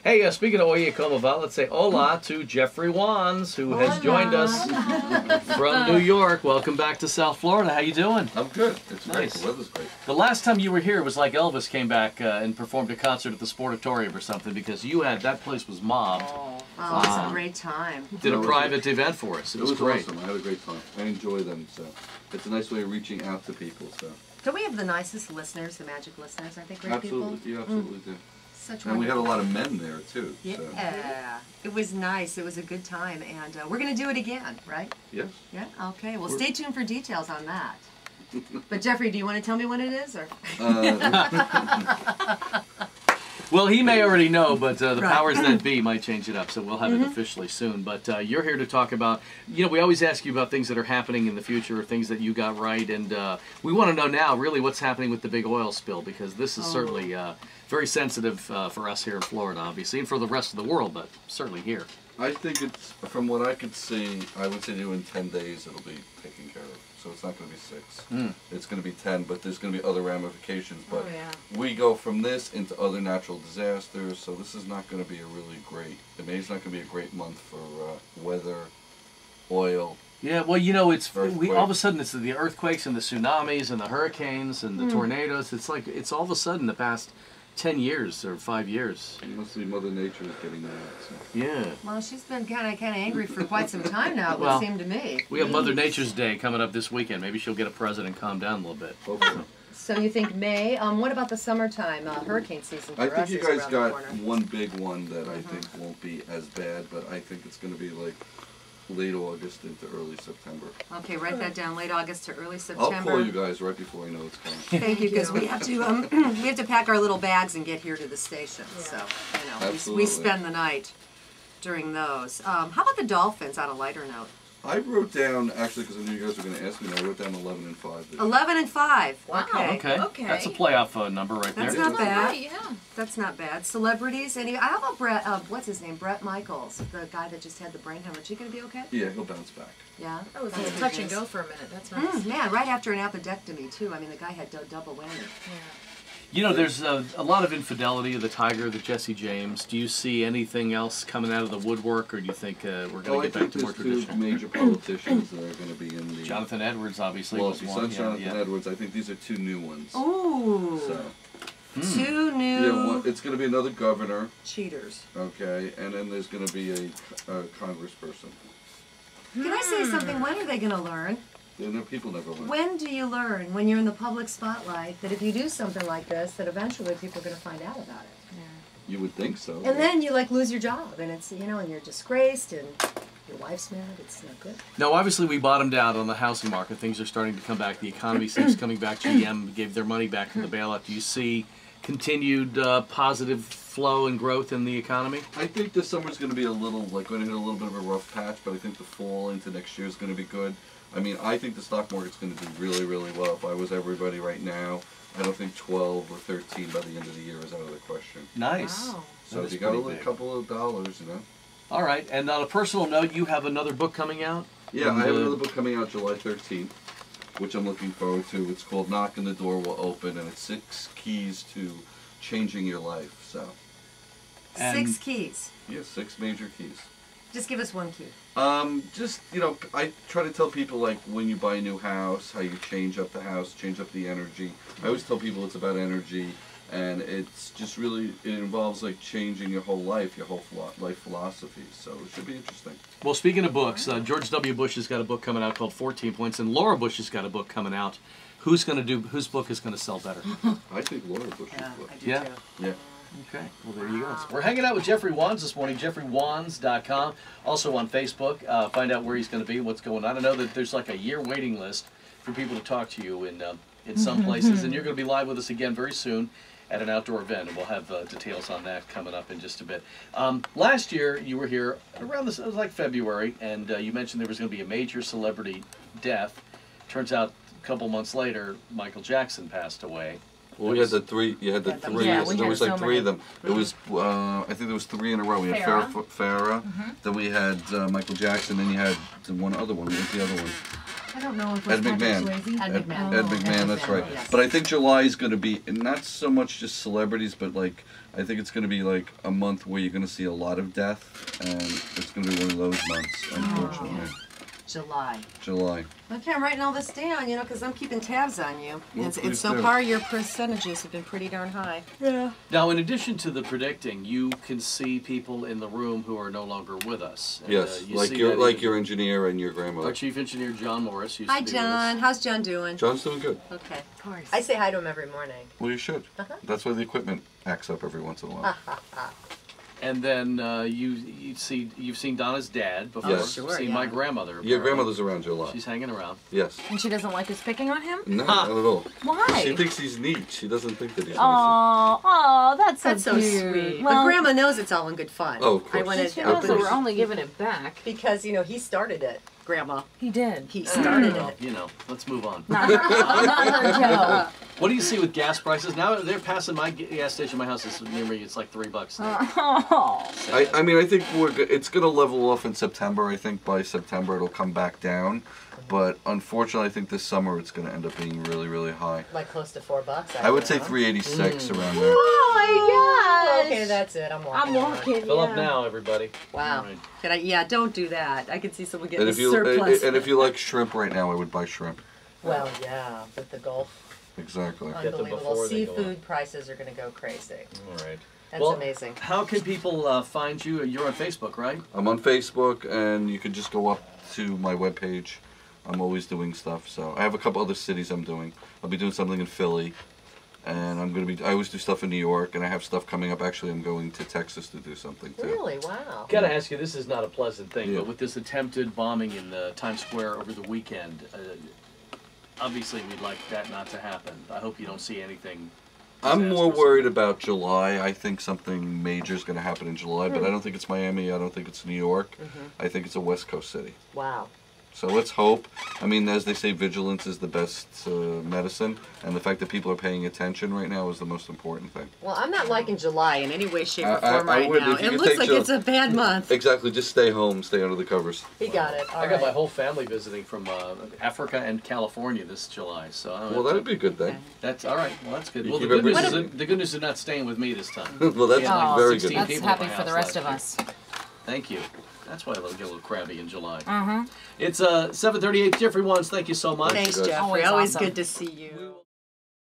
Hey, speaking of Oye Como Va, let's say hola to Jeffrey Wands, who has joined us from New York. Welcome back to South Florida. How you doing? I'm good. It's nice. Great. The weather's great. The last time you were here was like Elvis came back and performed a concert at the Sportatorium or something, because you had, that place was mobbed. Oh, it was a great time. Did a private event for us. It was great. Awesome. I had a great time. I enjoy them, so it's a nice way of reaching out to people. So. Don't we have the nicest listeners, the Magic listeners? Aren't they great people? You absolutely do. Such and we had a lot of men there too. Yeah, so. It was nice. It was a good time, and we're going to do it again, right? Yes. Yeah. Okay. Well, stay tuned for details on that. But Jeffrey, do you want to tell me when it is, or? Well, he may already know, but the powers that be might change it up, so we'll have it officially soon. But you're here to talk about, you know, we always ask you about things that are happening in the future or things that you got right, and we want to know now really what's happening with the big oil spill, because this is certainly very sensitive for us here in Florida, obviously, and for the rest of the world, but certainly here. I think it's, from what I could see, I would say to you in 10 days it'll be taken care of. So it's not going to be 6. It's going to be 10, but there's going to be other ramifications. But we go from this into other natural disasters, so this is not going to be a really great, May's not going to be a great month for weather, oil. Yeah, well, you know, it's all of a sudden it's the earthquakes and the tsunamis and the hurricanes and the tornadoes. It's like, it's all of a sudden the past 10 years or 5 years. It must be Mother Nature is getting that. So. Yeah. Well, she's been kind of angry for quite some time now, it would seem to me. We have Mother Nature's Day coming up this weekend. Maybe she'll get a present and calm down a little bit. Hopefully. So you think May? What about the summertime, hurricane season for us? I think you guys got one big one that I think won't be as bad, but I think it's going to be like late August into early September. Okay, write that down. Late August to early September. I'll call you guys right before I know it's coming. Thank you, because we have to we have to pack our little bags and get here to the station. So you know, we spend the night during those. How about the Dolphins? On a lighter note. I wrote down, actually, because I knew you guys were going to ask me, I wrote down 11 and 5. 11 and 5. Wow. Okay. That's a playoff number right there. That's not bad. Right, yeah. That's not bad. Celebrities. How about Brett? What's his name? Brett Michaels, the guy that just had the brain hemorrhage. Is he going to be okay? Yeah, he'll bounce back. Yeah. That was touch and go for a minute. That's nice. Man, right after an appendectomy too. I mean, the guy had double whammy. Yeah. You know, there's a lot of infidelity of the Tiger, the Jesse James. Do you see anything else coming out of the woodwork, or do you think we're going to get back to more traditional? I think there's 2 major politicians that are going to be in the... Jonathan Edwards, obviously, well, was one. Jonathan Edwards. I think these are 2 new ones. Ooh. So. 2 new... Yeah, it's going to be another governor. Cheaters. Okay, and then there's going to be a congressperson. Can I say something? When are they going to learn? People never learn. When do you learn, when you're in the public spotlight, that if you do something like this, that eventually people are going to find out about it? Yeah. You would think so. And then you lose your job, and it's and you're disgraced, and your wife's mad. It's not good. No, obviously we bottomed out on the housing market. Things are starting to come back. The economy seems coming back. GM gave their money back from the bailout. Do you see continued positive flow and growth in the economy? I think this summer's going to be going to hit a little bit of a rough patch, but I think the fall into next year is going to be good. I mean, I think the stock market's going to do really, really well. If I was everybody right now, I don't think 12 or 13 by the end of the year is out of the question. Nice. Wow. So if you got a couple of dollars, you know. All right. And on a personal note, you have another book coming out? Yeah, I have another book coming out July 13th, which I'm looking forward to. It's called Knocking the Door Will Open, and it's 6 keys to changing your life. So. 6 keys. Yeah, 6 major keys. Just give us one key. Just, you know, I try to tell people, like, when you buy a new house, how you change up the house, change up the energy. I always tell people it's about energy, and it's just really, it involves, like, changing your whole life, your whole life philosophy, so it should be interesting. Well, speaking of books, George W. Bush has got a book coming out called 14 Points, and Laura Bush has got a book coming out. Whose book is going to sell better? I think Laura Bush's book. I do too. Yeah. Okay, well there you go. So we're hanging out with Jeffrey Wands this morning, jeffreywands.com. Also on Facebook, find out where he's going to be, what's going on. I know that there's like a year waiting list for people to talk to you in some places, and you're going to be live with us again very soon at an outdoor event, and we'll have details on that coming up in just a bit. Last year, you were here around this, it was like February, and you mentioned there was going to be a major celebrity death. Turns out a couple months later, Michael Jackson passed away. Well, you had the 3. You had the 3. Yeah, there was like 3 of them. It was, I think there was 3 in a row. We had Farrah. Then we had Michael Jackson. Then you had one other one. What was the other one? I don't know. Ed McMahon. Ed McMahon. Ed McMahon, that's right. Yes. But I think July is going to be not so much just celebrities, but like I think it's going to be like a month where you're going to see a lot of death, and it's going to be one of those months, unfortunately. July. Okay, I'm writing all this down, you know, because I'm keeping tabs on you. Well, It's so far your percentages have been pretty darn high. Yeah. Now, in addition to the predicting, you can see people in the room who are no longer with us. And, Yes, you like your engineer and your grandmother. Our chief engineer, John Morris, used Hi, to be with us. John. How's John doing? John's doing good. Okay. Of course. I say hi to him every morning. Well, you should. That's why the equipment acts up every once in a while. And then you've seen Donna's dad before. Yes. Sure, Seen yeah. my grandmother. Your apparently. grandmother's around July. She's hanging around. Yes. And she doesn't like us picking on him? No, not at all. Why? She thinks he's neat. She doesn't think that he's innocent. Oh, that's That's so cute. sweet. Well, but Grandma knows it's all in good fun. Oh, of course. I wanted she Of knows that course. we're only giving it back. Because, you know, he started it. Grandma. He did. He started Well, it. you know, let's move on. Not her Joe. What do you see with gas prices? Now they're passing my gas station. My house is near me. It's like $3 now. Oh. I mean, I think it's going to level off in September. I think by September it'll come back down. But unfortunately, I think this summer it's going to end up being really, really high. Like close to $4. I would say 386 around there. Oh my gosh. Okay, that's it. I'm walking. I'm walking. Fill up yeah. now, everybody. Wow. All right. Can I, yeah, don't do that. I can see someone getting And a if you surplus. and if you like shrimp right now, I would buy shrimp. Well, yeah, with the Gulf. Exactly. Get them Unbelievable. before they go Seafood prices are going to go crazy. All right. That's Well, amazing. How can people find you? You're on Facebook, right? I'm on Facebook, and you can just go up to my webpage. I'm always doing stuff. So I have a couple other cities I'm doing. I'll be doing something in Philly, and I always do stuff in New York, and I have stuff coming up. Actually, I'm going to Texas to do something too. Really? Wow. Got to ask you, this is not a pleasant thing, Yeah. but with this attempted bombing in Times Square over the weekend, obviously we'd like that not to happen. I hope you don't see anything. I'm more disastrous. worried about July. I think something major is going to happen in July, but I don't think it's Miami. I don't think it's New York. I think it's a West Coast city. Wow. So let's hope. I mean, as they say, vigilance is the best medicine, and the fact that people are paying attention right now is the most important thing. Well, I'm not liking July in any way, shape, or I form right would, now. if you It could looks take like July- it's a bad month. Exactly. Just stay home, stay under the covers. He got it. All I got right. my whole family visiting from Africa and California this July, so I don't Well, know. that'd be a good thing. That's all right. Well, that's good. You Well, the keep good news everybody- is the good news is not staying with me this time. Well, that's Yeah, like very 16 good. That's people happy at my for the house rest of last us. Thank you. That's why I get a little crabby in July. Uh-huh. It's 7:38. Jeffrey Wands, thank you so much. Thanks, guys. Jeffrey. Always Always awesome. good to see you.